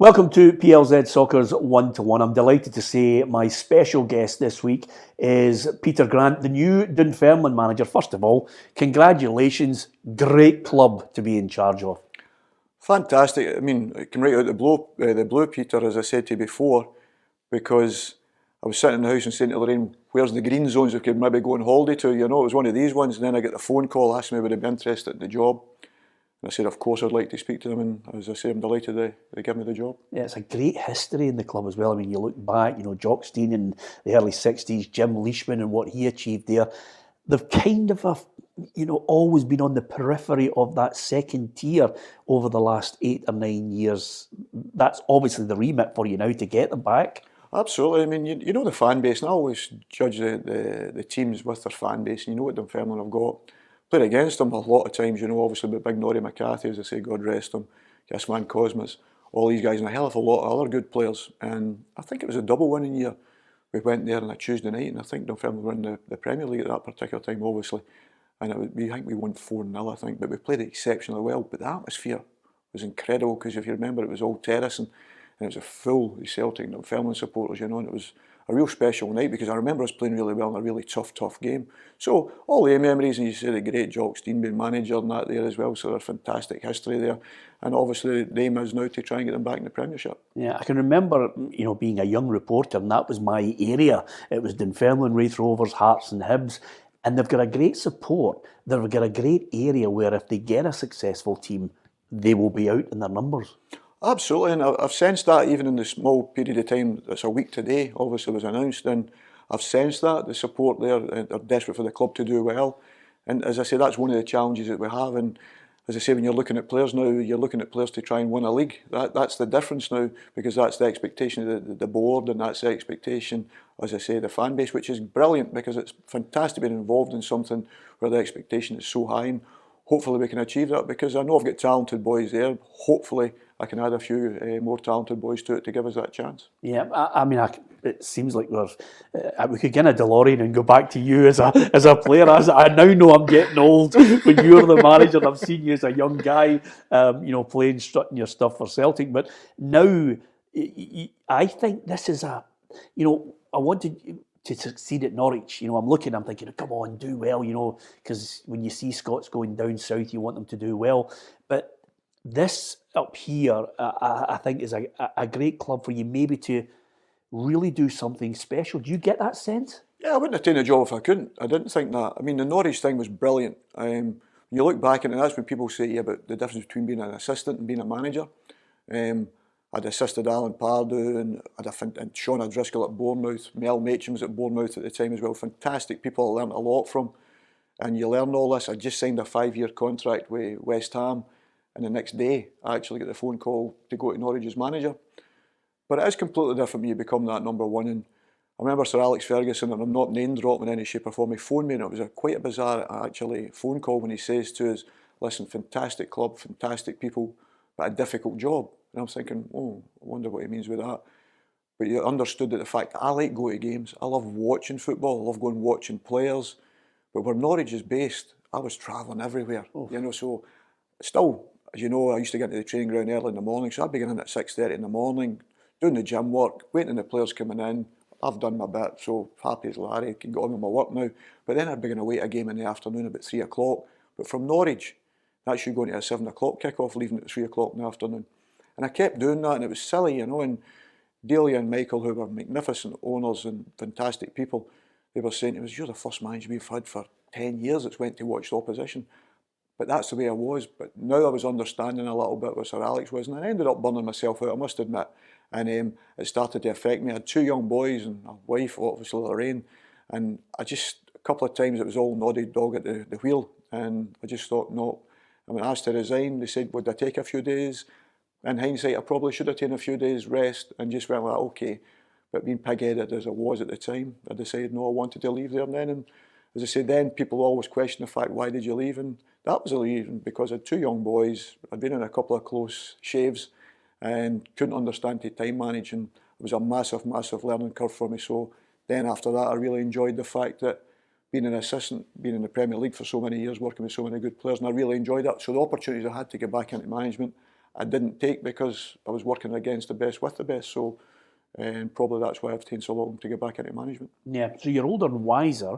Welcome to PLZ Soccer's 1-to-1. I'm delighted to say my special guest this week is Peter Grant, the new Dunfermline manager. First of all, congratulations. Great club to be in charge of. Fantastic. I mean, it came right out the blue, Peter, as I said to you before, because I was sitting in the house and saying to Lorraine, where's the green zones we could maybe go on holiday to? You know, it was one of these ones. And then I get the phone call asking me would I be interested in the job. And I said, of course, I'd like to speak to them. And as I say, I'm delighted they give me the job. Yeah, it's a great history in the club as well. I mean, you look back, Jock, Stein in the early 60s, Jim Lisbon and what he achieved there. They've kind of, always been on the periphery of that second tier over the last 8 or 9 years. That's obviously the remit for you now to get them back. Absolutely. I mean, you know the fan base, and I always judge the teams with their fan base. And you know what Dunfermline have got. Played against them a lot of times, obviously, but big Norrie McCarthy, as I say, God rest him, Kissman Cosmas, all these guys, and a hell of a lot of other good players. And I think it was a double winning year. We went there on a Tuesday night, and I think Dunfermline were in the Premier League at that particular time, obviously. And I think we won 4-0, I think, but we played exceptionally well. But the atmosphere was incredible, because if you remember, it was all terrace, and it was a full Celtic and Dunfermline supporters, and it was a real special night, because I remember us playing really well in a really tough game. So all the memories, and you say the great Jock, Stein being manager and that there as well, so there's fantastic history there. And obviously the aim is now to try and get them back in the Premiership. Yeah, I can remember, being a young reporter, and that was my area. It was Dunfermline, Wraith Rovers, Hearts and Hibs. And they've got a great support. They've got a great area where if they get a successful team, they will be out in their numbers. Absolutely, and I've sensed that even in the small period of time that's a week today, obviously was announced, and I've sensed that, the support there, they're desperate for the club to do well. And as I say, that's one of the challenges that we have. And as I say, when you're looking at players now, you're looking at players to try and win a league. That's the difference now, because that's the expectation of the board, and that's the expectation, as I say, the fan base, which is brilliant, because it's fantastic being involved in something where the expectation is so high. And hopefully we can achieve that, because I know I've got talented boys there. Hopefully I can add a few more talented boys to it to give us that chance. Yeah, it seems like we could get a DeLorean and go back to you as a player. I now know I'm getting old when you're the manager, and I've seen you as a young guy, playing, strutting your stuff for Celtic. But now, I think this is I wanted to succeed at Norwich. I'm thinking, come on, do well, because when you see Scots going down south, you want them to do well. But this up here, I think, is a great club for you maybe to really do something special. Do you get that sense? Yeah, I wouldn't have taken the job if I couldn't. I didn't think that. I mean, the Norwich thing was brilliant. When you look back, and that's when people say about the difference between being an assistant and being a manager. I'd assisted Alan Pardew, and Sean O'Driscoll at Bournemouth. Mel Machin was at Bournemouth at the time as well. Fantastic people I learned a lot from. And you learn all this. I just signed a 5-year contract with West Ham, and the next day I actually get the phone call to go to Norwich as manager. But it is completely different when you become that number one. And I remember Sir Alex Ferguson, and I'm not name dropping in any shape or form, he phoned me, and it was quite a bizarre actually phone call when he says to us, listen, fantastic club, fantastic people, but a difficult job. And I'm thinking, I wonder what he means with that. But you understood that the fact that I like going to games, I love watching football, I love going and watching players. But where Norwich is based, I was travelling everywhere. So still, as you know, I used to get to the training ground early in the morning, so I'd be getting in at 6:30 in the morning, doing the gym work, waiting on the players coming in. I've done my bit, so happy as Larry, can get on with my work now. But then I'd be going to wait a game in the afternoon about 3 o'clock. But from Norwich, that's you going to a 7 o'clock kick-off, leaving at 3 o'clock in the afternoon. And I kept doing that, and it was silly, and Delia and Michael, who were magnificent owners and fantastic people, they were saying to us, you're the first manager we've had for 10 years that's went to watch the opposition. But that's the way I was. But now I was understanding a little bit what Sir Alex was, and I ended up burning myself out, I must admit. And it started to affect me. I had 2 young boys and a wife, obviously Lorraine, and a couple of times it was all nodded dog at the wheel, and I just thought, no. I mean, asked to resign. They said, would I take a few days? In hindsight, I probably should have taken a few days rest and just went like, okay. But being pig-headed as I was at the time, I decided, no, I wanted to leave there then. And as I said, then people always question the fact, why did you leave? And that was a reason, because I had 2 young boys. I'd been in a couple of close shaves and couldn't understand to time manage. And it was a massive, massive learning curve for me. So then after that, I really enjoyed the fact that being an assistant, being in the Premier League for so many years, working with so many good players, and I really enjoyed that. So the opportunities I had to get back into management, I didn't take because I was working against the best with the best. So, and probably that's why I've taken so long to get back into management. Yeah, so you're older and wiser.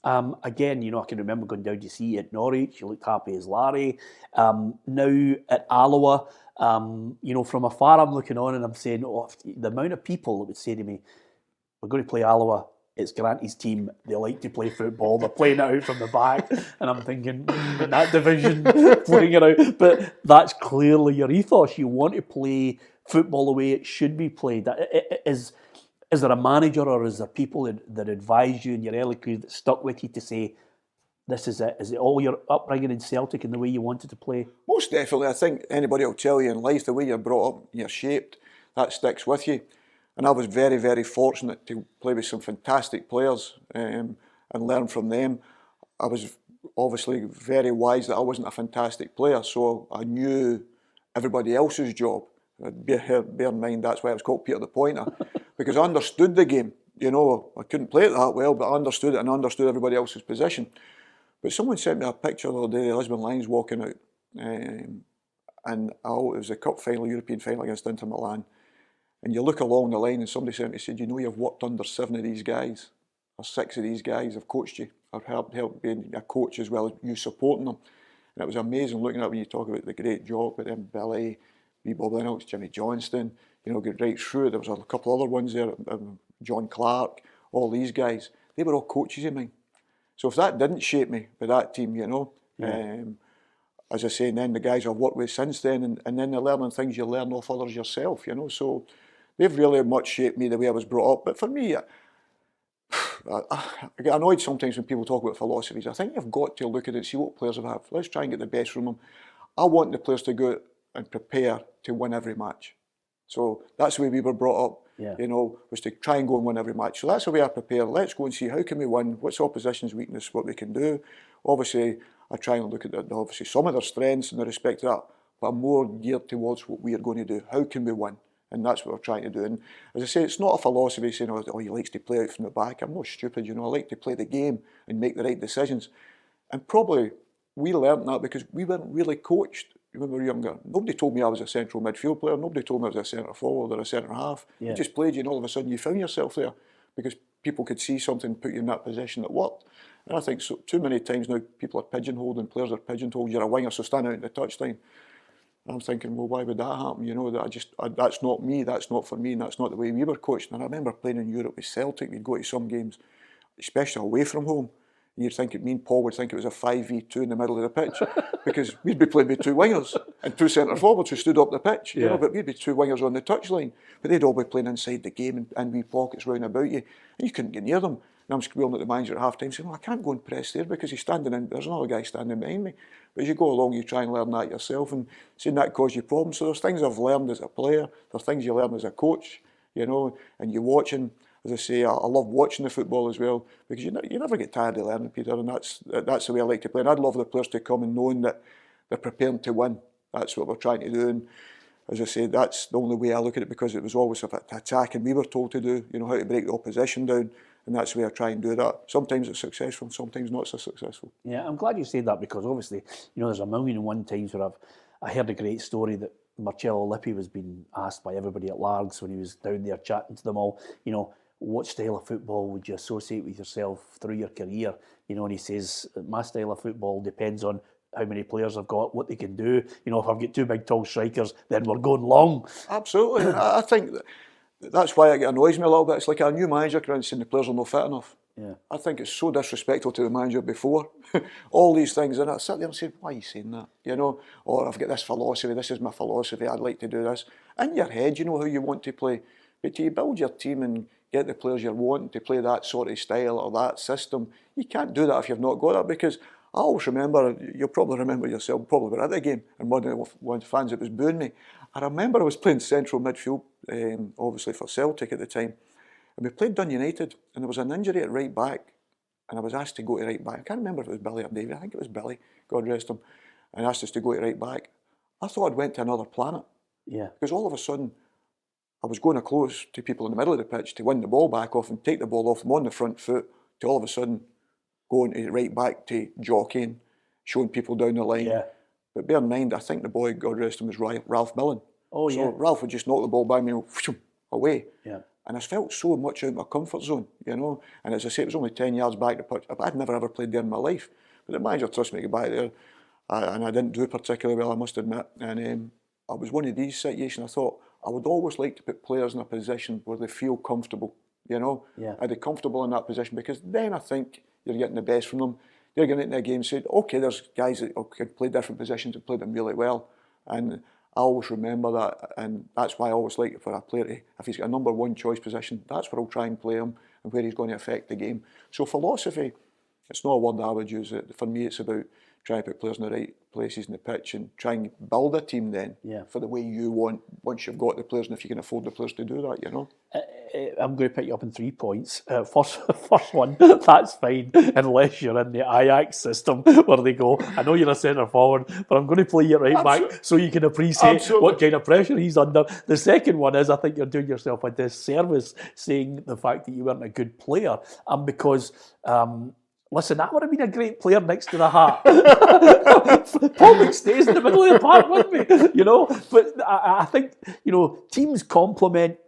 Again, I can remember going down to see you at Norwich. You looked happy as Larry. Now at Alloa, from afar I'm looking on and I'm saying, the amount of people that would say to me, we're going to play Alloa. It's Granty's team. They like to play football. They're playing it out from the back. And I'm thinking, in that division, playing it out. But that's clearly your ethos. You want to play football the way it should be played. Is there a manager or is there people that advise you in your early career that stuck with you to say, this is it? Is it all your upbringing in Celtic and the way you wanted to play? Most definitely. I think anybody will tell you in life, the way you're brought up, you're shaped, that sticks with you. And I was very, very fortunate to play with some fantastic players and learn from them. I was obviously very wise that I wasn't a fantastic player, so I knew everybody else's job. Bear in mind, that's why I was called Pierre the Pointer, because I understood the game. I couldn't play it that well, but I understood it and I understood everybody else's position. But someone sent me a picture the other day, the Lisbon Lions walking out, and it was a cup final, European final against Dunfermline. And you look along the line and somebody sent me and said, you've worked under 7 of these guys, or 6 of these guys have coached you, or helped being a coach as well as you supporting them. And it was amazing looking at when you talk about the great Jock, but then Billy, Bob Lennox, Jimmy Johnston, get right through it. There was a couple other ones there, John Clark, all these guys. They were all coaches of mine. So if that didn't shape me with that team, as I say, and then the guys I've worked with since then, and then the learning things you learn off others yourself, so they've really much shaped me the way I was brought up. But for me, I get annoyed sometimes when people talk about philosophies. I think you've got to look at it and see what players have. Let's try and get the best from them. I want the players to go out and prepare to win every match. So that's the way we were brought up, was to try and go and win every match. So that's the way I prepare. Let's go and see how can we win, what's the opposition's weakness, what we can do. Obviously, I try and look at obviously some of their strengths in the respect to that, but I'm more geared towards what we are going to do. How can we win? And that's what we're trying to do. And as I say, it's not a philosophy saying, he likes to play out from the back. I'm not stupid, I like to play the game and make the right decisions. And probably we learnt that because we weren't really coached when we were younger. Nobody told me I was a central midfield player. Nobody told me I was a centre forward or a centre half. Yeah. You just played, and all of a sudden you found yourself there because people could see something, put you in that position that worked. And I think too many times now people are pigeonholed and players are pigeonholed. You're a winger, so stand out in the touchline. I'm thinking, well, why would that happen? That's not me, that's not for me, and that's not the way we were coached. And I remember playing in Europe with Celtic. We'd go to some games, especially away from home. And you'd think, me and Paul would think it was a 5v2 in the middle of the pitch because we'd be playing with 2 wingers and 2 centre forwards who stood up the pitch. But we'd be 2 wingers on the touchline. But they'd all be playing inside the game and wee pockets round about you, and you couldn't get near them. And I'm squealing at the manager at half time saying, I can't go and press there because he's standing in, there's another guy standing behind me. But as you go along, you try and learn that yourself, and seeing that cause you problems. So there's things I've learned as a player, there's things you learn as a coach, and you watch. And as I say, I love watching the football as well because you never get tired of learning, Peter, and that's the way I like to play. And I'd love the players to come and knowing that they're preparing to win. That's what we're trying to do. And as I say, that's the only way I look at it because it was always an attack, and we were told to do, how to break the opposition down. And that's the way I try and do that. Sometimes it's successful, sometimes not so successful. Yeah, I'm glad you said that because obviously, there's 1,000,001 times where I heard a great story that Marcello Lippi was being asked by everybody at Largs when he was down there chatting to them all, what style of football would you associate with yourself through your career? And he says, my style of football depends on how many players I've got, what they can do. If I've got 2 big tall strikers, then we're going long. Absolutely. I think that's why it annoys me a little bit. It's like a new manager coming and saying the players are not fit enough. Yeah. I think it's so disrespectful to the manager before. All these things, and I sit there and say, why are you saying that? Or I've got this philosophy, this is my philosophy, I'd like to do this. In your head, you know how you want to play. But till you build your team and get the players you're wanting to play that sort of style or that system, you can't do that if you've not got that. Because I always remember, you'll probably remember yourself, probably were at the game, and one of the fans that was booing me. I remember I was playing central midfield, obviously for Celtic at the time, and we played Dun United, and there was an injury at right back, and I was asked to go to right back. I can't remember if it was Billy or David, I think it was Billy, God rest him, and asked us to go to right back. I thought I'd went to another planet. Yeah. Because all of a sudden, I was going close to people in the middle of the pitch to win the ball back off and take the ball off them on the front foot, to all of a sudden going to right back to jockeying, showing people down the line. Yeah. But bear in mind, I think the boy, God rest him, was Ralph Millen. Oh, so yeah. Ralph would just knock the ball by me and whoosh, away. Yeah. And I felt so much out of my comfort zone, you know. And as I say, it was only 10 yards back to pitch. I'd never ever played there in my life. But the manager trusted me to go back there. And I didn't do particularly well, I must admit. And I was one of these situations. I thought I would always like to put players in a position where they feel comfortable, you know. Yeah. Are they comfortable in that position? Because then I think you're getting the best from them. They're getting into a game and saying, okay, there's guys that could play different positions and play them really well. And I always remember that, and that's why I always like it for a player to, if he's got a number one choice position, that's where I'll try and play him and where he's going to affect the game. So philosophy, it's not a word I would use. For me, it's about trying to put players in the right places in the pitch and try and build a team then for the way you want once you've got the players and if you can afford the players to do that, you know. I'm going to pick you up in 3 points. First one, that's fine unless you're in the Ajax system where they go, I know you're a centre forward, but I'm going to play you right back so you can appreciate what kind of pressure he's under. The second one is I think you're doing yourself a disservice saying the fact that you weren't a good player, and because listen, that would have been a great player next to the Heart. Paul McStay's in the middle of the park, wouldn't he? You know, but I think, you know, teams complement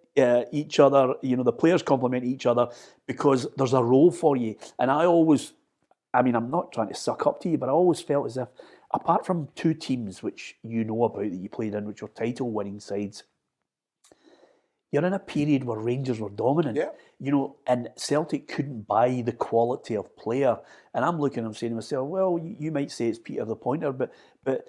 each other, you know, the players complement each other because there's a role for you. And I'm not trying to suck up to you, but I always felt as if, apart from 2 teams which you know about that you played in, which were title-winning sides, you're in a period where Rangers were dominant, you know, and Celtic couldn't buy the quality of player. And I'm looking, I'm saying to myself, well, you might say it's Peter the Pointer, but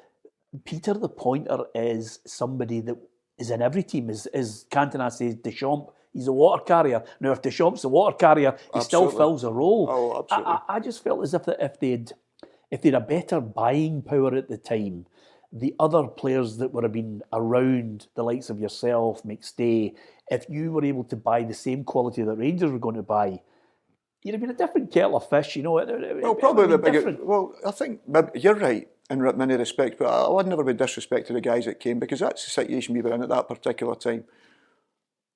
Peter the Pointer is somebody that is in every team. As Cantona says, Deschamps, he's a water carrier. Now, if Deschamps is a water carrier, he still fills a role. Oh, absolutely. I just felt as if they'd a better buying power at the time, the other players that would have been around, the likes of yourself, McStay, if you were able to buy the same quality that Rangers were going to buy, you'd have been a different kettle of fish, you know. Well, probably the biggest. Well, I think you're right in many respects, but I would never be disrespect to the guys that came because that's the situation we were in at that particular time.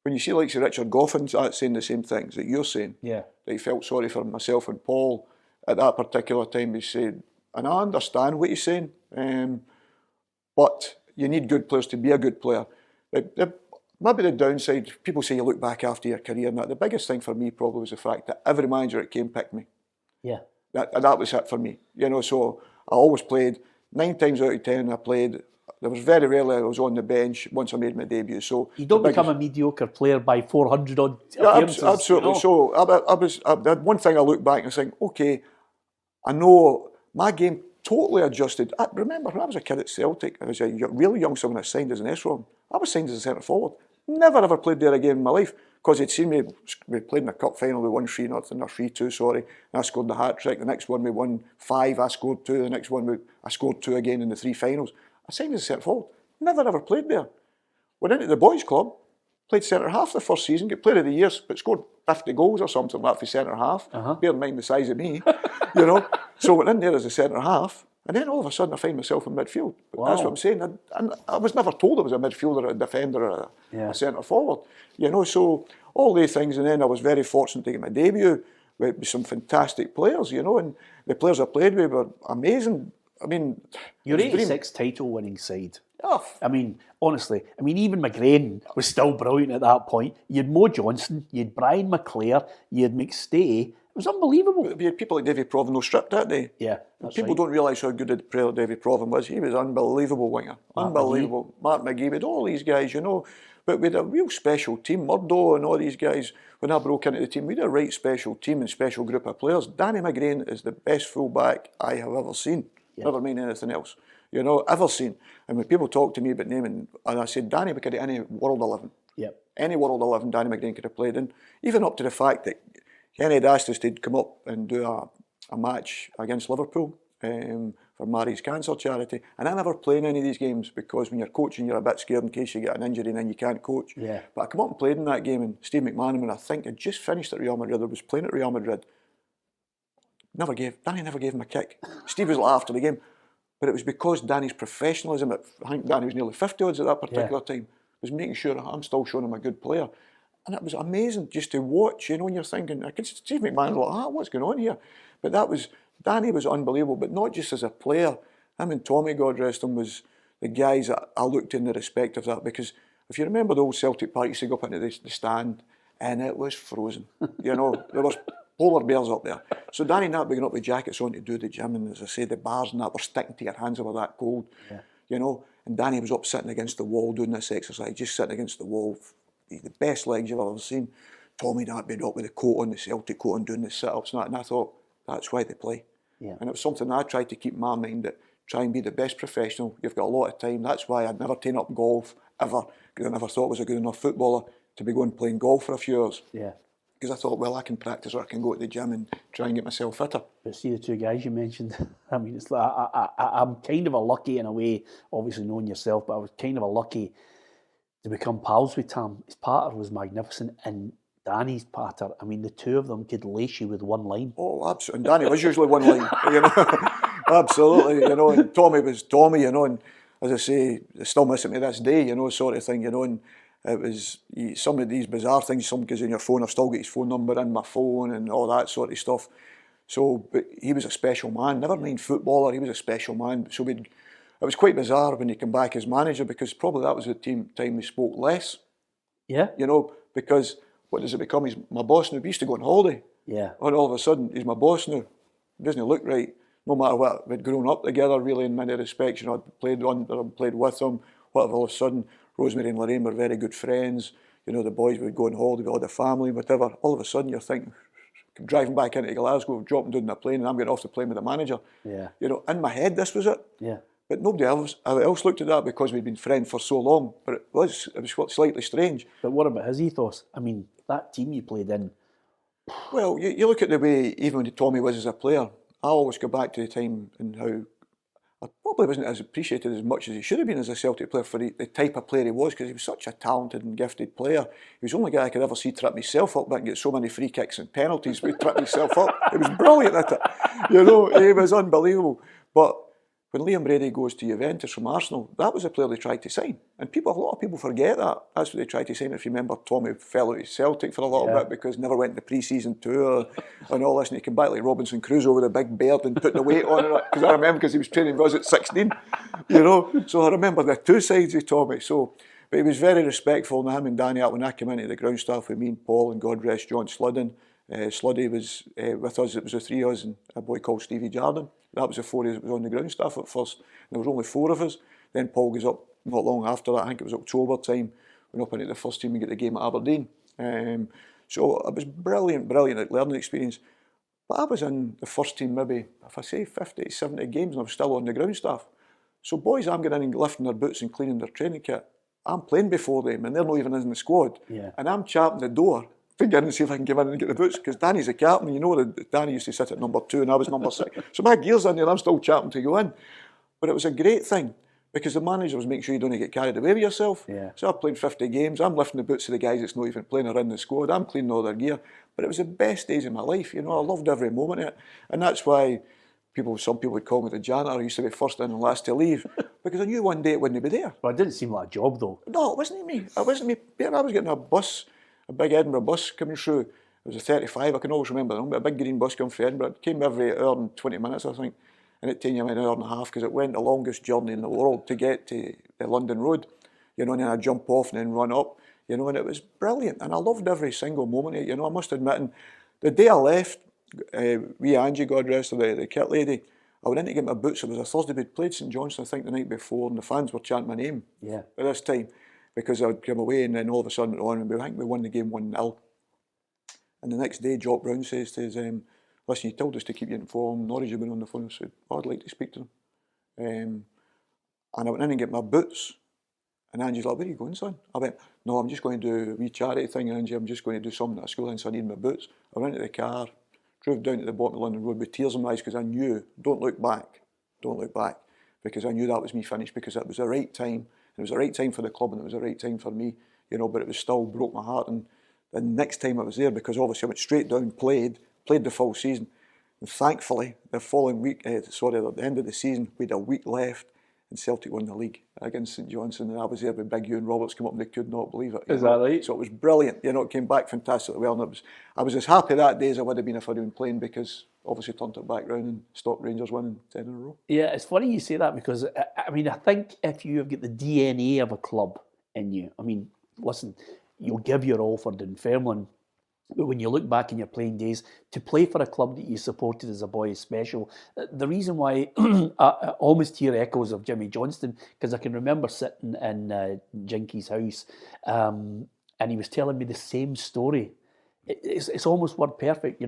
When you see like Richard Goffin's saying the same things that you're saying, that he felt sorry for myself and Paul at that particular time, he said, and I understand what he's saying, but you need good players to be a good player. Maybe the downside, people say you look back after your career and that. The biggest thing for me probably was the fact that every manager that came picked me. Yeah. That was it for me. You know, so I always played. 9 times out of 10 I played. There was very rarely I was on the bench once I made my debut. So you don't become a mediocre player by 400 odd appearances. Absolutely. You know? So one thing I look back and think, okay, I know my game totally adjusted. I remember when I was a kid at Celtic, I was a really youngster when I signed as an S-Rom. I was signed as a centre forward. Never ever played there again in my life because they'd seen me. We played in a cup final. We won 3-0 or 3-2. Sorry, and I scored the hat trick. The next one we won 5. I scored 2. The next one I scored 2 again in the 3 finals. I signed as a centre forward. Never ever played there. Went into the boys' club. Played centre half the first season. Got player of the year, but scored 50 goals or something like that for centre half. Bear in mind the size of me, you know. So went in there as a centre half. And then all of a sudden I find myself in midfield. That's what I'm saying. And I was never told I was a midfielder, a defender, or a centre forward. You know, so all these things. And then I was very fortunate to get my debut with some fantastic players, you know. And the players I played with were amazing. I mean, your 86 title winning side. Oh. I mean, honestly, even McGrain was still brilliant at that point. You had Mo Johnston, you had Brian McClare, you had McStay. It was unbelievable. We had people like Davy Provan stripped that day. Yeah, people don't realise how good a player Davy Provan was. He was an unbelievable winger. Unbelievable. Mark McGee, with all these guys, you know. But we had a real special team. Murdo and all these guys, when I broke into the team, we had a right special team and special group of players. Danny McGrain is the best full-back I have ever seen. Never mind anything else. You know, ever seen. And when people talk to me about naming, and I said, Danny, we could have any World 11. Any World 11 Danny McGrain could have played in. Even up to the fact that Kenny had asked us to come up and do a match against Liverpool for Mary's Cancer Charity. And I never play in any of these games because when you're coaching, you're a bit scared in case you get an injury and then you can't coach. But I come up and played in that game, and Steve McManaman, I think, had just finished at Real Madrid or was playing at Real Madrid. Danny never gave him a kick. Steve was like after the game. But it was because Danny's professionalism, I think Danny was nearly 50 odds at that particular time, was making sure I'm still showing him a good player. And it was amazing just to watch, you know, when you're thinking, I could see McMahon like, what's going on here? But Danny was unbelievable, but not just as a player, him and Tommy, God rest him, was the guys that I looked in the respect of that, because if you remember the old Celtic Park, you used to go up into the stand and it was frozen. You know, there was polar bears up there. So Danny and that being up with jackets on to do the gym, and as I say, the bars and that were sticking to your hands, they were that cold. Yeah. You know, and Danny was up sitting against the wall doing this exercise, just sitting against the wall. He's the best legs you've ever seen. Tommy that being up with the coat on, the Celtic coat on, doing the sit-ups and that, and I thought, that's why they play. Yeah. And it was something I tried to keep in my mind, that try and be the best professional. You've got a lot of time. That's why I'd never taken up golf ever, because I never thought I was a good enough footballer to be going playing golf for a few hours. Yeah. Because I thought, well, I can practice, or I can go to the gym and try and get myself fitter. But see the two guys you mentioned, I mean, it's like, I'm kind of a lucky in a way, obviously knowing yourself, but I was kind of a lucky to become pals with Tam. His patter was magnificent, and Danny's patter, I mean, the two of them could lace you with one line. Oh, absolutely. And Danny was usually one line, you know. Absolutely, you know, and Tommy was Tommy, you know, and as I say, they still miss it to this day, you know, sort of thing, you know, and it was some of these bizarre things, some goes in your phone, I've still got his phone number in my phone and all that sort of stuff. So, but he was a special man, never mind footballer, he was a special man. So it was quite bizarre when he came back as manager, because probably that was the time we spoke less. Yeah. You know, because what does it become? He's my boss now. We used to go on holiday. Yeah. And all of a sudden, he's my boss now. Doesn't look right. No matter what, we'd grown up together really in many respects. You know, I'd played under him, played with him. Whatever, all of a sudden, Rosemary and Lorraine were very good friends. You know, the boys would go on holiday with all the family, whatever. All of a sudden, you're thinking, driving back into Glasgow, dropping down the plane, and I'm getting off the plane with the manager. Yeah. You know, in my head, this was it. Yeah. But nobody else looked at that, because we'd been friends for so long. But it was slightly strange. But what about his ethos? I mean, that team you played in. Well, you look at the way, even when Tommy was as a player, I always go back to the time and how I probably wasn't as appreciated as much as he should have been as a Celtic player for the type of player he was, because he was such a talented and gifted player. He was the only guy I could ever see trip myself up back and get so many free kicks and penalties. We tripped myself up. He was brilliant at it. You know, he was unbelievable. But when Liam Brady goes to Juventus from Arsenal, that was the player they tried to sign. And a lot of people forget that. That's what they tried to sign. If you remember, Tommy fell out of Celtic for a little bit because never went to the pre-season tour and all this. And he came back like Robinson Crusoe with a big beard and put the weight on it. Because I remember, because he was training with us at 16, you know. So I remember the two sides of Tommy. So, but he was very respectful. And him and Danny, when I came into the ground staff with me and Paul and God rest John Sludden, Sluddy was with us. It was the three of us and a boy called Stevie Jardine. That was the four of us that was on the ground staff at first. And there was only four of us. Then Paul goes up not long after that. I think it was October time. Went up into the first team and get the game at Aberdeen. So it was brilliant learning experience. But I was in the first team maybe, if I say 50, 70 games, and I was still on the ground staff. So boys, I'm getting in and lifting their boots and cleaning their training kit. I'm playing before them and they're not even in the squad. Yeah. And I'm chapping the door to get in and see if I can get in and get the boots, because Danny's the captain. You know that Danny used to sit at number 2 and I was number 6. So my gear's in there, I'm still chapping to go in. But it was a great thing, because the manager was making sure you don't get carried away with yourself. Yeah. So I've played 50 games, I'm lifting the boots of the guys that's not even playing or in the squad, I'm cleaning all their gear. But it was the best days of my life, you know, I loved every moment of it. And that's why some people would call me the janitor. I used to be first in and last to leave, because I knew one day it wouldn't be there. Well, it didn't seem like a job though. No, it wasn't me. It wasn't me. Pierre, I was getting a bus, a big Edinburgh bus coming through. It was a 35, I can always remember the number, a big green bus coming from Edinburgh. It came every hour and 20 minutes, I think. And it took you an hour and a half, because it went the longest journey in the world to get to the London Road. You know, and then I'd jump off and then run up. You know, and it was brilliant. And I loved every single moment of it. You know, I must admit, and the day I left, wee Angie, God rest her, the kit lady, I went in to get my boots. It was a Thursday. We'd played St Johnstone, I think, the night before, and the fans were chanting my name at this time, because I'd come away, and then all of a sudden, I think we won the game 1-0. And the next day, Jock Brown says to us, listen, you told us to keep you informed. Norwich have been on the phone. I said, I'd like to speak to them. And I went in and get my boots. And Angie's like, where are you going, son? I went, no, I'm just going to do a wee charity thing, Angie. I'm just going to do something at school, and so I need my boots. I went to the car, drove down to the bottom of London Road with tears in my eyes, because I knew, don't look back, because I knew that was me finished, because it was the right time. It was the right time for the club, and it was the right time for me, you know, but it was still broke my heart. And the next time I was there, because obviously I went straight down, played the full season. And thankfully, the following week, at the end of the season, we had a week left, and Celtic won the league against St Johnstone, and I was there with Big Hugh and Roberts came up and they could not believe it. Is that right? So it was brilliant. It came back fantastically well, and I was as happy that day as I would have been if I'd been playing, because obviously turned it back round and stopped Rangers winning 10 in a row. Yeah, it's funny you say that, because I think if you have got the DNA of a club in you, listen, you'll give your all for Dunfermline. But when you look back in your playing days, to play for a club that you supported as a boy is special. The reason why I almost hear echoes of Jimmy Johnston, because I can remember sitting in Jinky's house and he was telling me the same story. It's almost word perfect.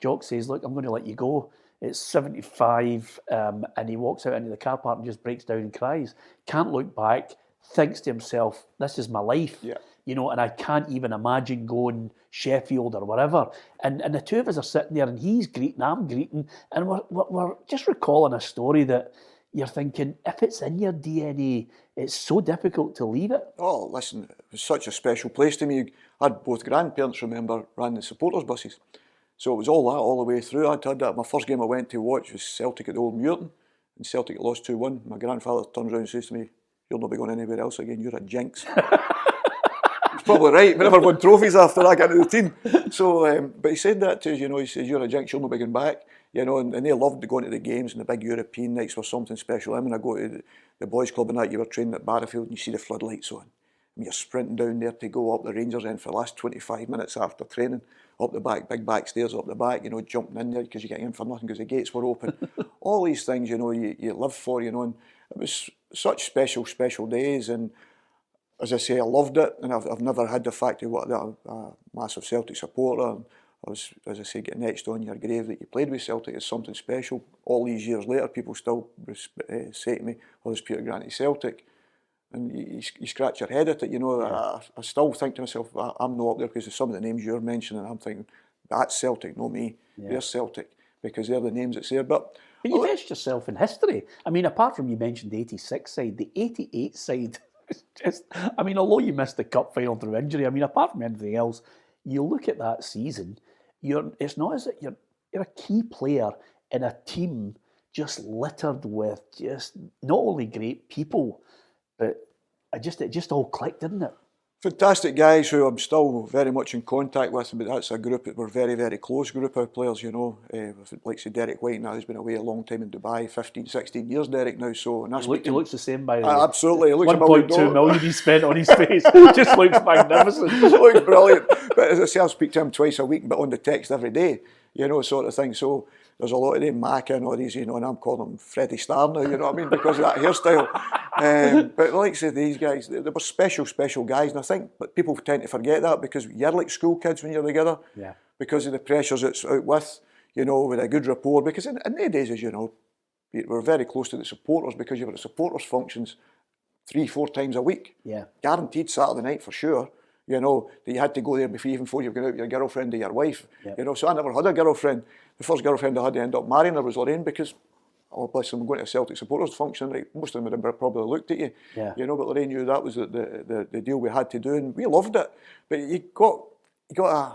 Jock says, look, I'm going to let you go. It's 75 and he walks out into the car park and just breaks down and cries. Can't look back, thinks to himself, this is my life. Yeah. And I can't even imagine going Sheffield or wherever. And the two of us are sitting there and he's greeting, I'm greeting, and we're just recalling a story that you're thinking, if it's in your DNA, it's so difficult to leave it. Oh, listen, it was such a special place to me. I had both grandparents, remember, ran the supporters buses. So it was all that all the way through. I'd had that. My first game I went to watch was Celtic at the Old Muirton, and Celtic lost 2-1. My grandfather turns around and says to me, you'll not be going anywhere else again, you're a jinx. He's probably right. We never won trophies after I got into the team. So, but he said that to us, he says, you're a jinx, you'll not be going back. And they loved going to the games, and the big European nights were something special. I mean, I go to the boys' club and that, you were training at Barrowfield and you see the floodlights on. And you're sprinting down there to go up the Rangers end for the last 25 minutes after training, up the back, big back stairs up the back, jumping in there because you get in for nothing because the gates were open. All these things, you live for, and it was such special days. And as I say, I loved it, and I've never had the fact of a massive Celtic supporter. And I was, as I say, getting etched on your grave that you played with Celtic is something special. All these years later, people still say to me, oh, there's Peter Grant at Celtic. And you scratch your head at it, I still think to myself, I'm not up there because of some of the names you're mentioning. I'm thinking, that's Celtic, not me. Yeah. They're Celtic, because they're the names that's there. But you've etched yourself in history. Apart from you mentioned the 86 side, the 88 side, although you missed the cup final through injury, apart from anything else, you look at that season, it's not as if you're a key player in a team just littered with just not only great people, but it just all clicked, didn't it? Fantastic guys who I'm still very much in contact with, but that's a group that we're very, very close group of players, like say Derek White now, who's been away a long time in Dubai, 15, 16 years, Derek now, so... And that's he looks the same, by the way. Absolutely. 1.2 million he spent on his face. Just looks magnificent. Just looks brilliant. But as I say, I speak to him twice a week, but on the text every day, sort of thing. So there's a lot of them, Mac and all these, and I'm calling him Freddie Starr now, because of that hairstyle. But like I say, these guys, they were special guys, and I think but people tend to forget that because you're like school kids when you're together, because of the pressures it's out with, with a good rapport. Because in the days, as you know, we were very close to the supporters because you were at supporters functions 3-4 times a week, guaranteed Saturday night for sure. That you had to go there before you were going out with your girlfriend or your wife. So I never had a girlfriend. The first girlfriend I had to end up marrying her was Lorraine because, oh bless them, I'm going to a Celtic supporters function. Like, most of them would have probably looked at you. But Lorraine knew that was the deal we had to do, and we loved it. But you got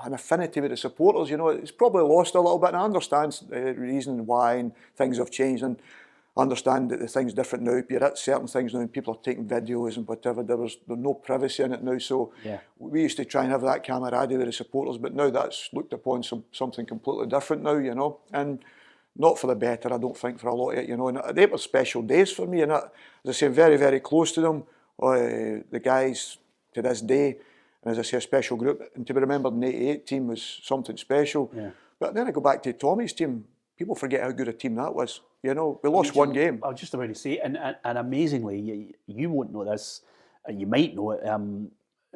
an affinity with the supporters. It's probably lost a little bit. And I understand the reason why and things have changed, and I understand that the thing's different now. You're at certain things now and people are taking videos and whatever. There's no privacy in it now. So we used to try and have that camaraderie with the supporters, but now that's looked upon something completely different now, and not for the better, I don't think, for a lot of it, And they were special days for me, and as I say, very, very close to them. The guys to this day, and as I say, a special group. And to be remembered in the 88 team was something special. But then I go back to Tommy's team. People forget how good a team that was. We lost one game. I was just about to say, and amazingly, you won't know this, you might know it.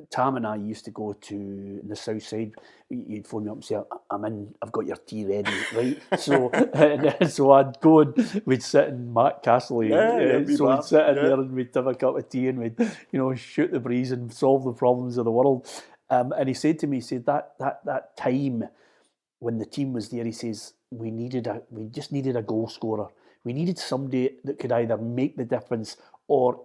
Tam and I used to go to the south side. You'd phone me up and say, "I'm in. I've got your tea ready, right?" So I'd go and we'd sit in Matt Castle. We'd sit in there and we'd have a cup of tea and we'd shoot the breeze and solve the problems of the world. And he said to me, that time when the team was there, he says, we just needed a goal scorer. We needed somebody that could either make the difference or,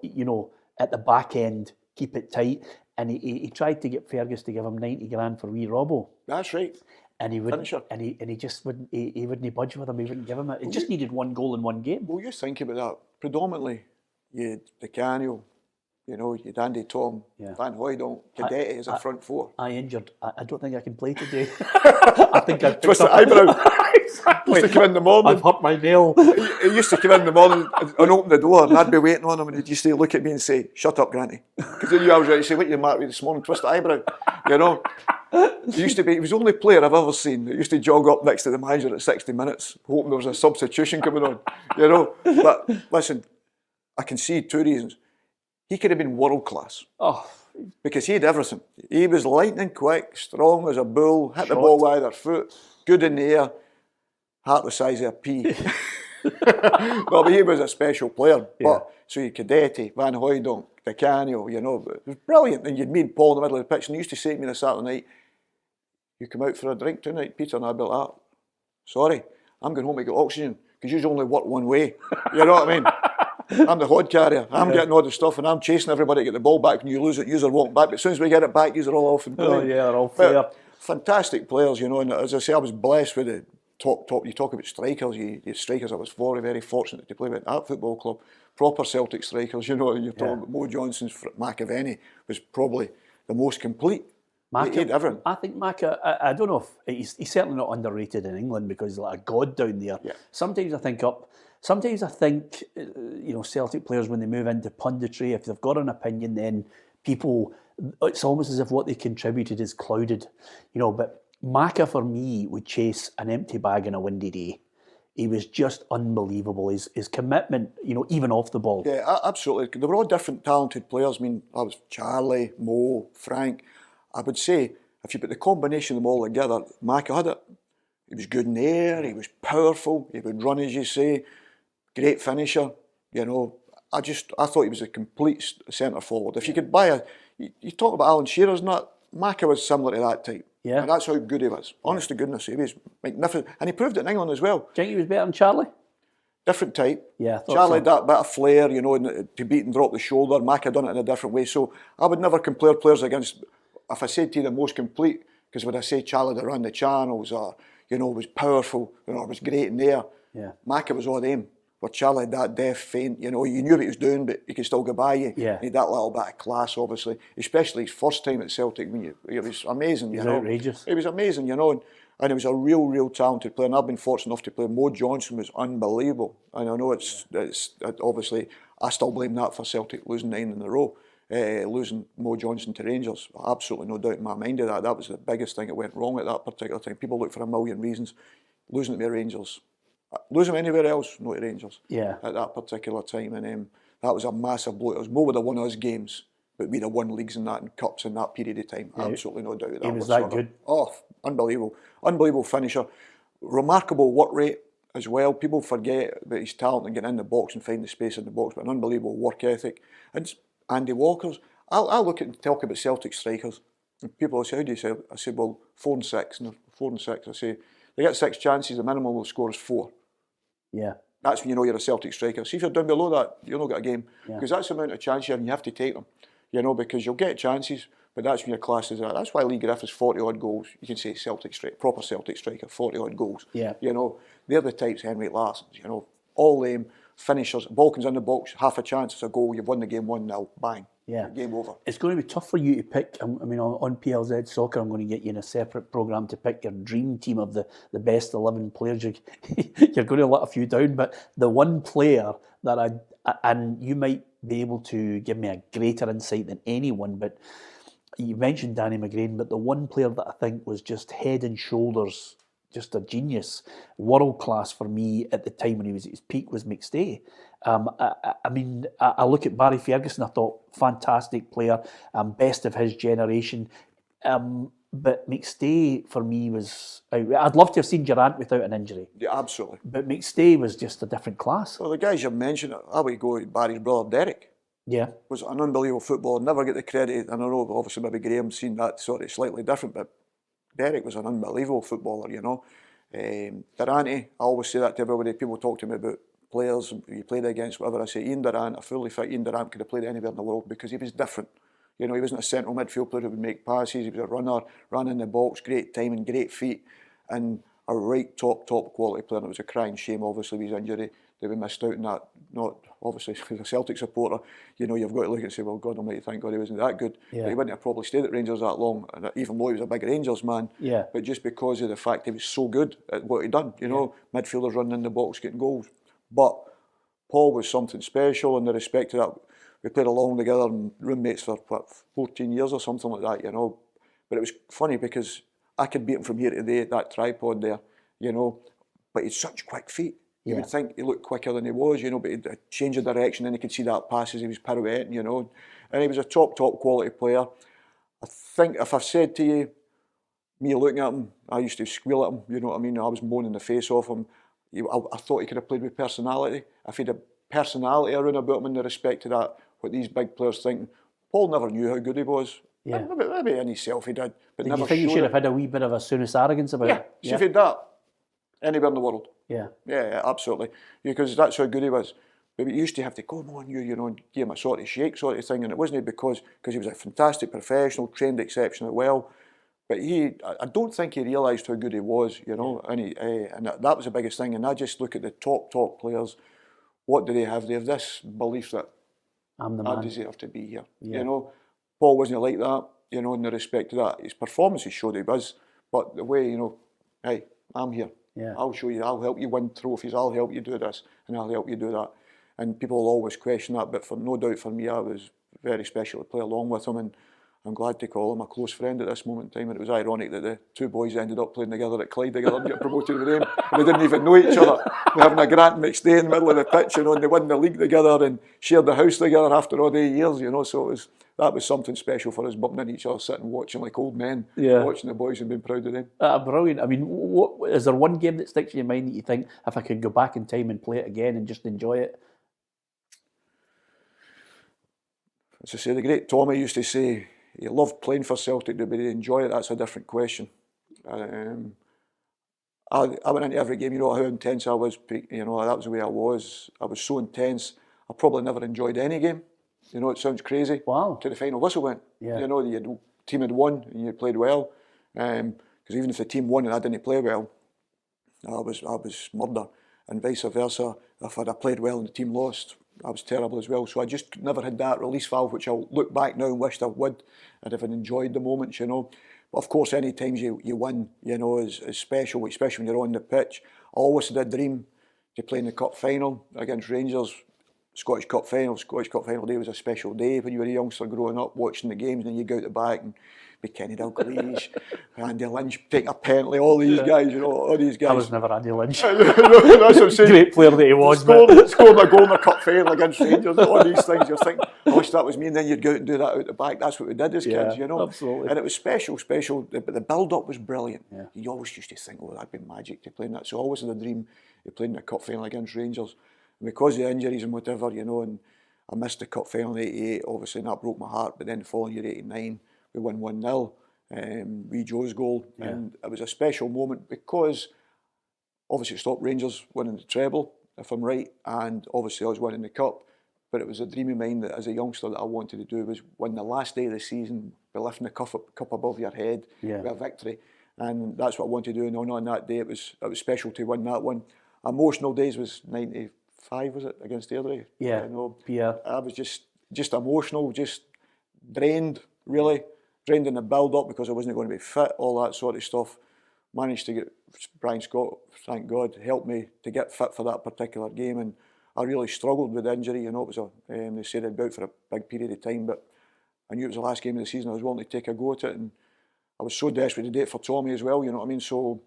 at the back end, keep it tight. And he tried to get Fergus to give him 90 grand for wee Robbo. That's right. And he wouldn't. And he just wouldn't. He wouldn't budge with him. He wouldn't give him it. It just needed one goal in one game. Well, you think about that. Predominantly, you had Di Canio, you know, you had Andy Tom, Van Hooijdonk, Cadete as a front four. I injured. I don't think I can play today. I think I twisted eyebrow. Exactly. Used to come in the morning. I've hurt my nail. He used to come in the morning and open the door, and I'd be waiting on him, and he'd used to look at me and say, "Shut up, Granny," because he knew I was ready to say, "What you marked me this morning? Twisted eyebrow," you know. He used to be. He was the only player I've ever seen that used to jog up next to the manager at 60 minutes, hoping there was a substitution coming on, you know. But listen, I can see two reasons. He could have been world class. Oh. Because he had everything. He was lightning quick, strong as a bull, hit the ball with either foot, good in the air, heart the size of a pea. But he was a special player. Yeah. But so you Cadete, Van Hooijdonk, Di Canio, you know, it was brilliant. And you'd meet Paul in the middle of the pitch, and he used to say to me on a Saturday night, "You come out for a drink tonight, Peter?" And I'd be like, "Sorry, I'm going home to get oxygen, because you only work one way." You know what I mean? I'm the hod carrier. I'm getting all the stuff, and I'm chasing everybody to get the ball back. When you lose it, you're walking back. But as soon as we get it back, you're all off and playing. Oh yeah, they're all fair. Fantastic players, you know. And as I say, I was blessed with the top. You talk about strikers. You strikers. I was very, very fortunate to play with that football club. Proper Celtic strikers, you know. And you're talking about Mo Johnson's McAvennie was probably the most complete. He had everything. I think Maka, I don't know if he's certainly not underrated in England because he's like a god down there. Yeah. Sometimes I think, you know, Celtic players, when they move into punditry, if they've got an opinion, then people, it's almost as if what they contributed is clouded, you know. But Maka, for me, would chase an empty bag on a windy day. He was just unbelievable. His commitment, you know, even off the ball. Yeah, absolutely. They were all different, talented players. I mean, I was Charlie, Mo, Frank. I would say, if you put the combination of them all together, Maka had it. He was good in the air, he was powerful, he would run, as you say, great finisher, you know. I thought he was a complete centre forward. If you could buy you talk about Alan Shearer's not, Maka was similar to that type. Yeah. And that's how good he was. Honest to goodness, he was magnificent. And he proved it in England as well. Do you think he was better than Charlie? Different type. Yeah, Charlie had that bit of flair, you know, to beat and drop the shoulder. Maka done it in a different way. So I would never compare players against, if I said to you the most complete, because when I say Charlie that ran the channels or, you know, was powerful, you know, was great in there. Yeah. Maka was all them. Where Charlie had that deaf feint, you know, you knew what he was doing, but he could still go by you. Yeah. He had that little bit of class, obviously, especially his first time at Celtic. It was amazing, you know. Outrageous. It was amazing, you know, and he was a real talented player. And I've been fortunate enough to play. Mo Johnson was unbelievable, and I know it's obviously I still blame that for Celtic losing 9 in a row. Losing Mo Johnson to Rangers, absolutely no doubt in my mind of that. That was the biggest thing that went wrong at that particular time. People look for a million reasons. Losing it to Rangers, losing him anywhere else, not to Rangers. Yeah. At that particular time, and that was a massive blow. It was Mo would have won us games, but we'd have won leagues and that and cups in that period of time. Yeah. Absolutely no doubt. He was that good. Oh, unbelievable finisher, remarkable work rate as well. People forget about his talent and getting in the box and finding the space in the box, but an unbelievable work ethic. And Andy Walker's. I look at and talk about Celtic strikers, and people will say, "How do you say?" I say, "Well, 4 and 6, and 4 and 6." I say, they get 6 chances. The minimum they'll score is 4. Yeah. That's when you know you're a Celtic striker. See if you're down below that, you'll not get a game, because that's the amount of chances you have, and you have to take them. You know, because you'll get chances, but that's when your class is that. That's why Lee Griffiths 40 odd goals. You can say Celtic striker, proper Celtic striker, 40 odd goals. Yeah. You know, they're the types. Henrik Larsson's. You know, all them finishers. Ball comes in the box, half a chance, it's a goal. You've won the game 1-0. Bang. Yeah. Game over. It's going to be tough for you to pick. I mean, on PLZ Soccer, I'm going to get you in a separate programme to pick your dream team of the best 11 players. You're going to let a few down, but the one player that and you might be able to give me a greater insight than anyone, but you mentioned Danny McGrain, but the one player that I think was just head and shoulders, just a genius, world class for me at the time when he was at his peak was McStay. I mean, I look at Barry Ferguson, I thought, fantastic player, best of his generation. But McStay, for me, was... I'd love to have seen Durrant without an injury. Yeah, absolutely. But McStay was just a different class. Well, the guys you mentioned, I would go with Barry's brother, Derek. Yeah. Was an unbelievable footballer, never get the credit. And I know, obviously, maybe Graham's seen that sort of slightly different, but Derek was an unbelievable footballer, you know. Durrant, I always say that to everybody. People talk to me about players you played against, whatever. I say, Ian Durrant, a fully fit Ian Durrant could have played anywhere in the world because he was different. You know, he wasn't a central midfield player who would make passes. He was a runner, ran in the box, great timing, great feet, and a right top quality player. And it was a crying shame, obviously, with his injury that we missed out on that. Not obviously as a Celtic supporter, you know, you've got to look and say, well, God Almighty, thank God he wasn't that good. Yeah. But he wouldn't have probably stayed at Rangers that long, even though he was a big Rangers man. Yeah. But just because of the fact he was so good at what he'd done, you know, midfielders running in the box, getting goals. But Paul was something special in the respect of that. We played along together and roommates for, 14 years or something like that, you know. But it was funny because I could beat him from here to there, that tripod there, you know. But he'd such quick feet. You would think he looked quicker than he was, you know, but he'd change of direction and he could see that pass as he was pirouetting, you know. And he was a top quality player. I think if I said to you, me looking at him, I used to squeal at him, you know what I mean? I was moaning the face off him. I thought he could have played with personality. If he'd a personality around about him in the respect to that, what these big players think. Paul never knew how good he was. Yeah. Maybe in himself he did, but Did never you think he showed should it. have had a wee bit of a Soonest arrogance about it? See if he'd that anywhere in the world. Yeah. Yeah, absolutely. Because that's how good he was. But he used to have to come on you know, and give him a sort of shake sort of thing, and it wasn't because he was a fantastic professional, trained exceptionally well. But I don't think he realised how good he was, you know, and that was the biggest thing. And I just look at the top players. What do they have? They have this belief that I'm the I man. deserve to be here. Yeah. You know, Paul wasn't like that, you know, in the respect to that. His performances showed he was, but the way, you know, hey, I'm here. Yeah. I'll show you, I'll help you win trophies, I'll help you do this, and I'll help you do that. And people will always question that, but for no doubt for me, I was very special to play along with him, and I'm glad to call him a close friend at this moment in time. And it was ironic that the two boys ended up playing together at Clyde together and get promoted with them. And they didn't even know each other. They're having a Grant McStay in the middle of the pitch, you know, and they won the league together and shared the house together after all the years, you know. So that was something special for us, bumping into each other, sitting watching like old men, watching the boys and being proud of them. Brilliant. I mean, what is there one game that sticks in your mind that you think, if I could go back in time and play it again and just enjoy it? As I say, the great Tommy used to say, he loved playing for Celtic, but he enjoy it. That's a different question. I went into every game, you know how intense I was, you know, that was the way I was. I was so intense, I probably never enjoyed any game. You know, it sounds crazy. Wow. To the final whistle went. Yeah. You know, the team had won and you played well. Because even if the team won and I didn't play well, I was murder. And vice versa, if I'd played well and the team lost, I was terrible as well. So I just never had that release valve, which I'll look back now and wished I would. I'd have enjoyed the moments, you know. But of course, any times you win, you know, is special, especially when you're on the pitch. I always had a dream to play in the cup final against Rangers. Scottish Cup final day was a special day when you were a youngster growing up, watching the games, and then you go out the back and be Kenny Dalglish, Andy Lynch taking a penalty, all these guys, you know, all these guys. I was never Andy Lynch. That's what I'm saying. Great player that he was. Scored a goal in the cup final against Rangers, all these things. You're thinking, I wish that was me, and then you'd go out and do that out the back. That's what we did as kids, you know. Absolutely. And it was special, but the build-up was brilliant. Yeah. You always used to think, oh, that'd be magic to play in that. So I always had a dream of playing in the cup final against Rangers. And because of the injuries and whatever, you know, and I missed the cup final in '88, obviously, and that broke my heart. But then the following year, '89, we won 1-0, wee Joe's goal. Yeah. And it was a special moment because obviously it stopped Rangers winning the treble, if I'm right, and obviously I was winning the cup. But it was a dream of mine that as a youngster that I wanted to do was win the last day of the season by lifting the cup above your head with a victory. And that's what I wanted to do. And on that day, it was special to win that one. Emotional days was 95, was it, against Airdrie? Yeah, you know, Pierre. I was just emotional, just drained, really. Drained in the build-up because I wasn't going to be fit, all that sort of stuff. Managed to get Brian Scott, thank God, helped me to get fit for that particular game. And I really struggled with injury. You know, it was they said I'd be out for a big period of time, but I knew it was the last game of the season. I was willing to take a go at it. And I was so desperate to do it for Tommy as well, you know what I mean? So,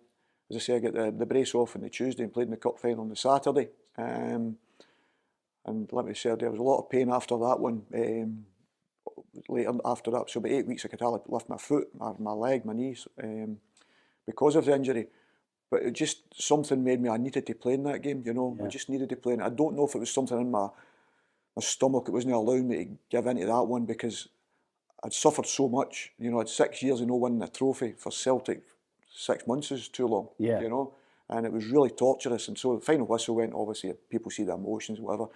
as I say, I got the brace off on the Tuesday and played in the cup final on the Saturday. And let me say, there was a lot of pain after that one. Later after that, so about 8 weeks I could hardly lift my foot, my leg, my knees, because of the injury. But it just, something made me, I needed to play in that game, you know. I just needed to play in it. I don't know if it was something in my stomach that wasn't allowing me to give into that one because I'd suffered so much. You know, I had 6 years of no winning a trophy for Celtic. 6 months is too long, you know. And it was really torturous. And so the final whistle went, obviously, people see the emotions, whatever.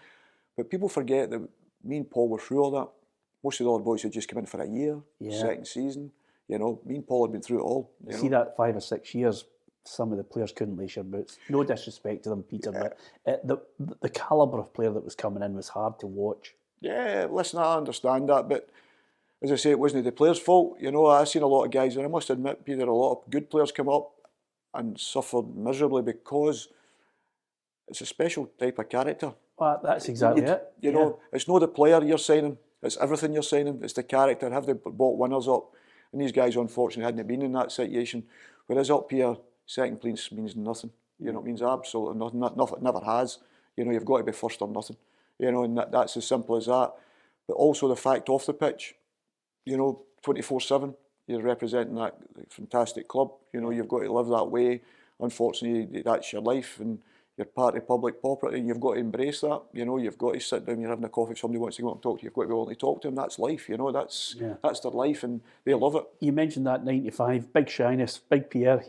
But people forget that me and Paul were through all that. Most of the other boys had just come in for a year, second season. You know, me and Paul had been through it all. See that 5 or 6 years, some of the players couldn't lace your boots. No disrespect to them, Peter, but the calibre of player that was coming in was hard to watch. Yeah, listen, I understand that, but as I say, it wasn't the players' fault. You know, I've seen a lot of guys, and I must admit, Peter, a lot of good players come up and suffered miserably because it's a special type of character. Well, that's exactly it. You know, it's not the player you're signing, it's everything you're signing, it's the character. Have they brought winners up? And these guys, unfortunately, hadn't been in that situation. Whereas up here, second place means nothing. You know, it means absolutely nothing. Nothing, never has. You know, you've got to be first or nothing. You know, and that's as simple as that. But also the fact off the pitch, you know, 24/7, you're representing that fantastic club. You know, you've got to live that way. Unfortunately, that's your life, and you're part of public property, and you've got to embrace that. You know, you've got to sit down, you're having a coffee, if somebody wants to go up and talk to you, you've got to be willing to talk to them. That's life, you know, that's their life, and they love it. You mentioned that 95, big shyness, big Pierre.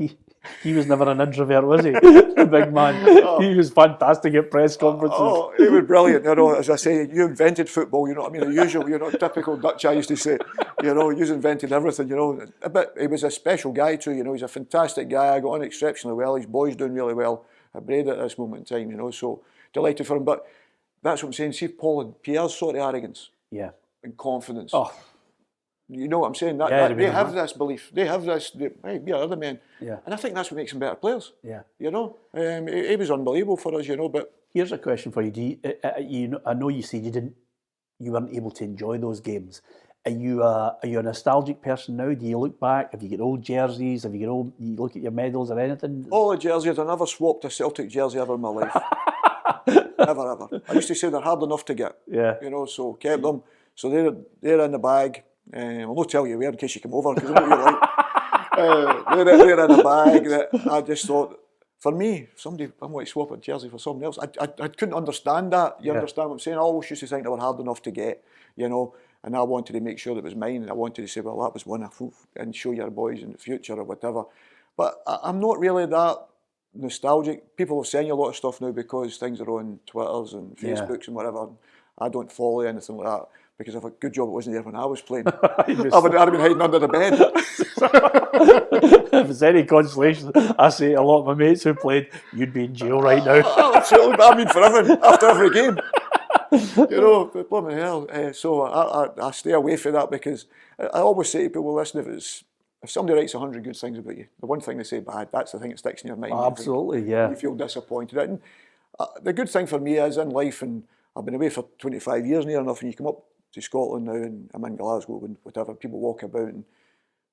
He was never an introvert, was he? The big man. Oh. He was fantastic at press conferences. Oh, he was brilliant. You know, as I say, you invented football, you know what I mean? The usual, you know, typical Dutch, I used to say. You know, you invented everything, you know. But he was a special guy too, you know, he's a fantastic guy. I got on exceptionally well. His boy's doing really well. I'm Braid at this moment in time, you know, so delighted for him. But that's what I'm saying. See Paul and Pierre's sort of arrogance and confidence. Oh. You know what I'm saying? They have this belief. They have this, hey, we are other men. Yeah. And I think that's what makes them better players. Yeah. You know, he was unbelievable for us, you know. But here's a question for you. I know you said you weren't able to enjoy those games. Are you a nostalgic person now? Do you look back? Have you got old jerseys? Have you got you look at your medals or anything? All the jerseys. I never swapped a Celtic jersey ever in my life. Never, ever. I used to say they're hard enough to get. Yeah. You know, so kept them. So they're in the bag. I'll not tell you where in case you come over, because I know what you're like. They're in the bag. That I just thought, for me, somebody, I want to swap a jersey for someone else. I couldn't understand that. You understand what I'm saying? I always used to think they were hard enough to get, you know. And I wanted to make sure that it was mine, and I wanted to say, well, that was one, and show your boys in the future or whatever. But I'm not really that nostalgic. People have sent you a lot of stuff now because things are on Twitters and Facebooks and whatever. I don't follow anything like that because if a good job it wasn't there when I was playing. I would have been hiding under the bed. If it's any consolation, I say a lot of my mates who played, you'd be in jail right now. Absolutely, I mean forever, after every game. You know, but blooming hell. So I stay away from that because I always say to people, listen, if somebody writes 100 good things about you, the one thing they say bad, that's the thing that sticks in your mind. Absolutely, yeah. You feel disappointed. And the good thing for me is in life, and I've been away for 25 years near enough, and you come up to Scotland now, and I'm in Glasgow, and whatever, people walk about, and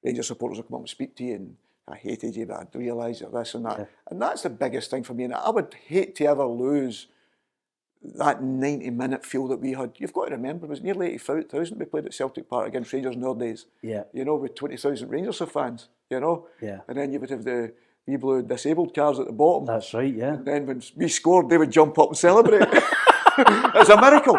Rangers supporters will come up and speak to you, and I hated you, but I'd realise you're this and that. Yeah. And that's the biggest thing for me. And I would hate to ever lose that 90-minute feel that we had. You've got to remember, it was nearly 80,000 we played at Celtic Park against Rangers in our days. Yeah. You know, with 20,000 Rangers fans, you know? Yeah. And then you would have the wee blue disabled cars at the bottom. That's right, yeah. And then when we scored, they would jump up and celebrate. It's a miracle.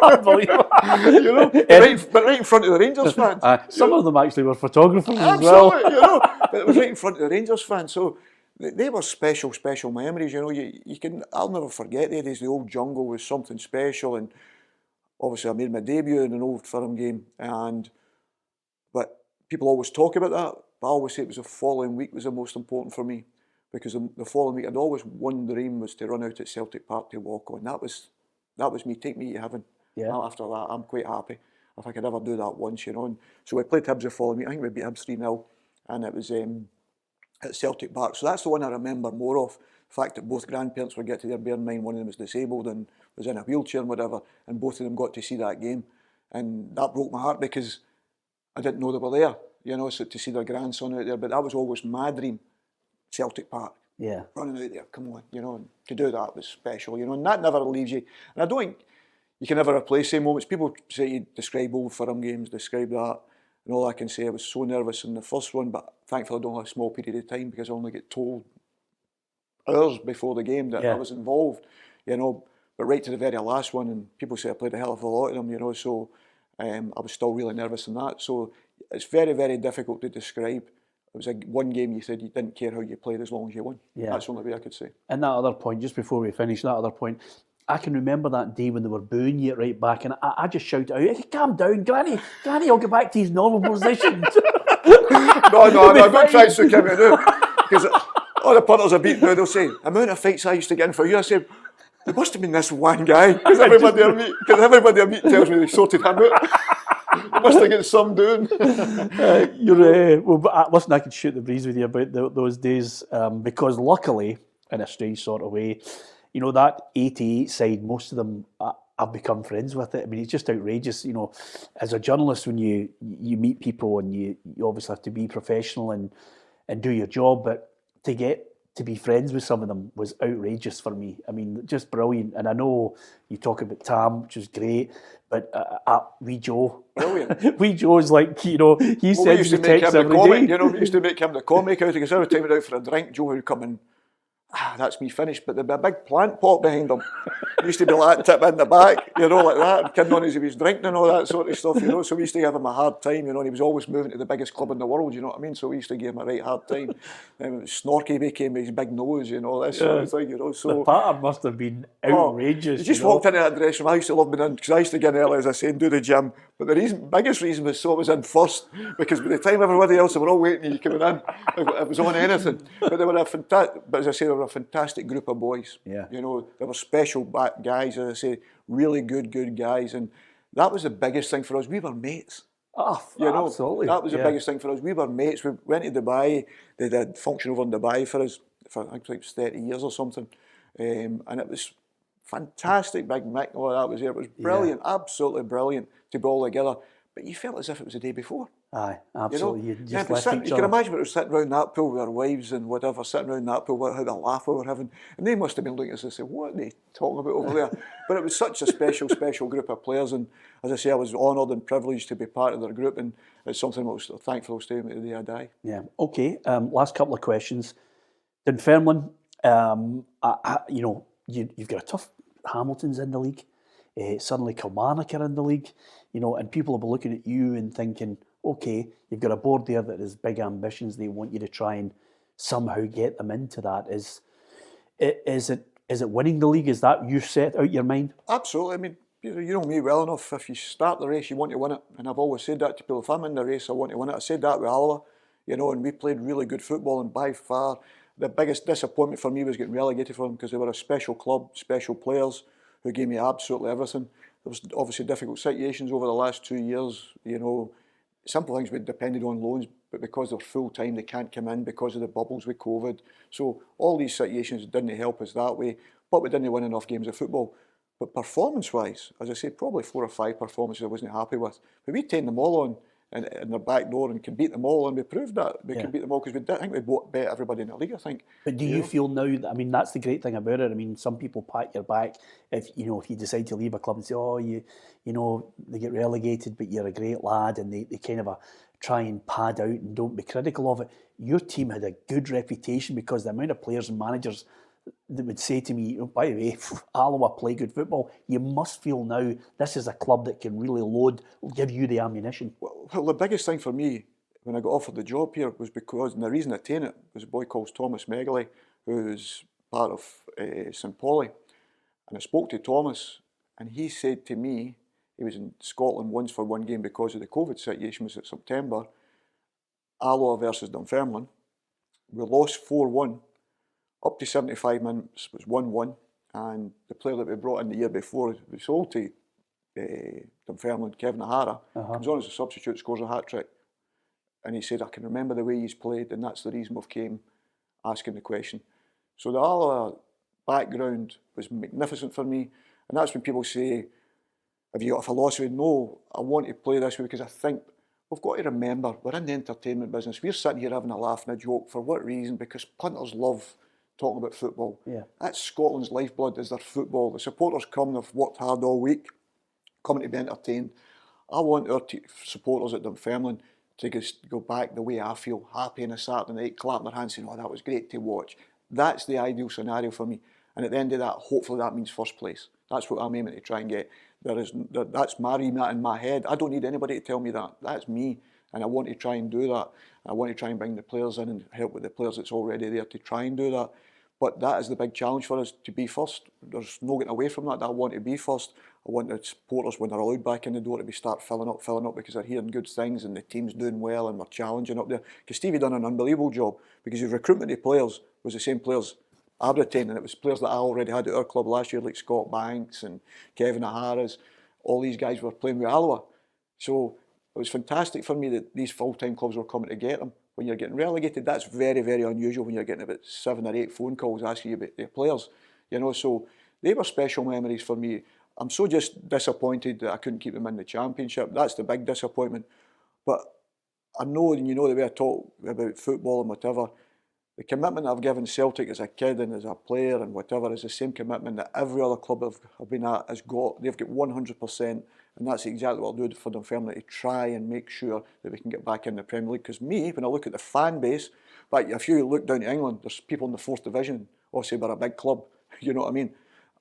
Unbelievable. You know, but right in front of the Rangers fans. Some of them actually were photographers as well. You know, but it was right in front of the Rangers fans. So they were special memories. You know, I'll never forget the days. The old jungle was something special, and obviously I made my debut in an Old Firm game. But people always talk about that. But I always say it was the following week was the most important for me. Because the following week, I'd always one dream was to run out at Celtic Park to walk on. That was me. Take me to heaven. Yeah. After that, I'm quite happy if I could ever do that once, you know. And so we played Hibs the following week. I think we beat Hibs 3-0, and it was at Celtic Park. So that's the one I remember more of. The fact that both grandparents were getting there. Bear in mind, one of them was disabled and was in a wheelchair and whatever, and both of them got to see that game, and that broke my heart because I didn't know they were there, you know. So to see their grandson out there, but that was always my dream. Celtic Park, running out there, come on, you know, and to do that was special, you know, and that never leaves you. And I don't think you can ever replace those moments. People say you describe Old Firm games, describe that, and all I can say, I was so nervous in the first one, but thankfully I don't have a small period of time because I only get told hours before the game that I was involved, you know, but right to the very last one, and people say I played a hell of a lot of them, you know, so I was still really nervous in that. So it's very, very difficult to describe. It was one game you said you didn't care how you played as long as you won. Yeah. That's the only way I could say. And that other point, just before we finish, that other point, I can remember that day when they were booing you right back, and I just shouted out, hey, calm down, Granny, I'll get back to his normal position. No, I'm not trying to give it out. Because all the punters are beaten now, they'll say, the amount of fights I used to get in for you, I say, there must have been this one guy, because everybody I meet tells me they sorted him out. They must have got some doing. Listen, I could shoot the breeze with you about those days, because luckily, in a strange sort of way, you know, that 88 side, most of them I've become friends with it. I mean, it's just outrageous, you know, as a journalist, when you meet people and you obviously have to be professional and do your job, but to get to be friends with some of them was outrageous for me. I mean, just brilliant. And I know you talk about Tam, which was great, but wee Joe. Brilliant. Wee Joe is like, you know, he sends me texts every day. You know, we used to make him the comic out, because every time we went out for a drink, Joe would come in, that's me finished, but there'd be a big plant pot behind him. He used to be like tip in the back, you know, like that, and kidding on as he was drinking and all that sort of stuff, you know, so we used to give him a hard time, you know, and he was always moving to the biggest club in the world, you know what I mean, so we used to give him a right hard time. Snorky became his big nose, you know, this sort of thing, you know, so... The pattern must have been outrageous. You just walked into that dressing room. I used to love being in, because I used to get in early, as I say, and do the gym, but the biggest reason was so I was in first, because by the time everybody else, they were all waiting, you coming in, it was on anything, but they were as I say, they were a fantastic group of boys. Yeah. You know, they were special guys, as I say, really good guys, and that was the biggest thing for us. We were mates. Oh, you know, absolutely. That was the biggest thing for us. We were mates. We went to Dubai. They did function over in Dubai for us for I think it was 30 years or something, and it was fantastic. Big Mick, all that was there. It was brilliant, absolutely brilliant to be all together. But you felt as if it was the day before. Aye, absolutely. You know? You can imagine we were sitting around that pool with our wives and whatever, sitting around that pool, how the laugh we were having. And they must have been looking at us and saying, what are they talking about over there? But it was such a special group of players. And as I say, I was honoured and privileged to be part of their group. And it's something I was thankful I'll stay with me to the day I die. Yeah. Okay. Last couple of questions. Dunfermline, you know, you've got a tough Hamilton's in the league. Suddenly Kilmarnock are in the league. You know, and people will be looking at you and thinking, okay, you've got a board there that has big ambitions. They want you to try and somehow get them into that. Is it winning the league? Is that you set out your mind? Absolutely. I mean, you know me well enough. If you start the race, you want to win it. And I've always said that to people. If I'm in the race, I want to win it. I said that with Alloa, you know, and we played really good football. And by far, the biggest disappointment for me was getting relegated from them, because they were a special club, special players who gave me absolutely everything. There was obviously difficult situations over the last 2 years, you know. Simple things we depended on loans, but because they're full time, they can't come in because of the bubbles with COVID. So all these situations didn't help us that way. But we didn't win enough games of football. But performance-wise, as I say, probably 4 or 5 performances I wasn't happy with. But we turned them all on in their back door and could beat them all, and we proved that we could beat them all, because I think we beat everybody in the league, I think. But do you feel now that, I mean, that's the great thing about it. I mean, some people pat your back if you decide to leave a club and say, oh, you know, they get relegated, but you're a great lad, and they kind of try and pad out and don't be critical of it. Your team had a good reputation because the amount of players and managers that would say to me, oh, by the way, Alloa play good football. You must feel now this is a club that can really give you the ammunition. Well, the biggest thing for me when I got offered the job here was because, and the reason I attained it was a boy called Thomas McGrain, who's part of St Pauli. And I spoke to Thomas, and he said to me, he was in Scotland once for one game because of the COVID situation, was in September, Alloa versus Dunfermline. We lost 4-1. Up to 75 minutes was 1-1, and the player that we brought in the year before we sold to Dunfermline, Kevin O'Hara, comes on as a substitute, scores a hat-trick. And he said, I can remember the way he's played, and that's the reason we've came asking the question. So the Alloa background was magnificent for me, and that's when people say, have you got a philosophy? No, I want to play this way because I think we've got to remember, we're in the entertainment business. We're sitting here having a laugh and a joke. For what reason? Because punters love talking about football. Yeah. That's Scotland's lifeblood, is their football. The supporters come, they've worked hard all week, coming to be entertained. I want our supporters at Dunfermline to go back the way I feel, happy on a Saturday night, clapping their hands saying, oh, that was great to watch. That's the ideal scenario for me. And at the end of that, hopefully that means first place. That's what I'm aiming to try and get. That's my remit in my head. I don't need anybody to tell me that. That's me. And I want to try and do that. I want to try and bring the players in and help with the players that's already there to try and do that. But that is the big challenge for us, to be first. There's no getting away from that. I want to be first. I want the supporters, when they're allowed back in the door, to be start filling up because they're hearing good things and the team's doing well and we're challenging up there. Because Stevie done an unbelievable job, because his recruitment of players was the same players I've retained, and it was players that I already had at our club last year, like Scott Banks and Kevin O'Hara's. All these guys were playing with Alloa. So it was fantastic for me that these full-time clubs were coming to get them. When you're getting relegated, that's very, very unusual when you're getting about 7 or 8 phone calls asking you about their players. You know, so they were special memories for me. I'm so just disappointed that I couldn't keep them in the Championship. That's the big disappointment. But I know, and you know the way I talk about football and whatever, the commitment I've given Celtic as a kid and as a player and whatever is the same commitment that every other club I've been at has got. They've got 100%, and that's exactly what I'll do for Dunfermline, to try and make sure that we can get back in the Premier League. Because me, when I look at the fan base, but if you look down to England, there's people in the 4th Division, or say we're a big club, you know what I mean?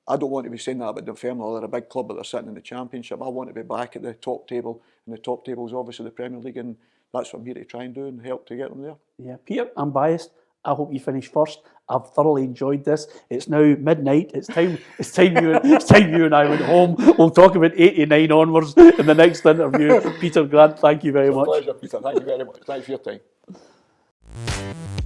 I don't want to be saying that about Dunfermline, they're a big club but they're sitting in the Championship. I want to be back at the top table, and the top table is obviously the Premier League, and that's what I'm here to try and do and help to get them there. Yeah, Pierre, I'm biased. I hope you finish first. I've thoroughly enjoyed this. It's now midnight. It's time you and I went home. We'll talk about 89 onwards in the next interview. Peter Grant, thank you very much. It's a pleasure, Peter. Thank you very much. Thanks for your time.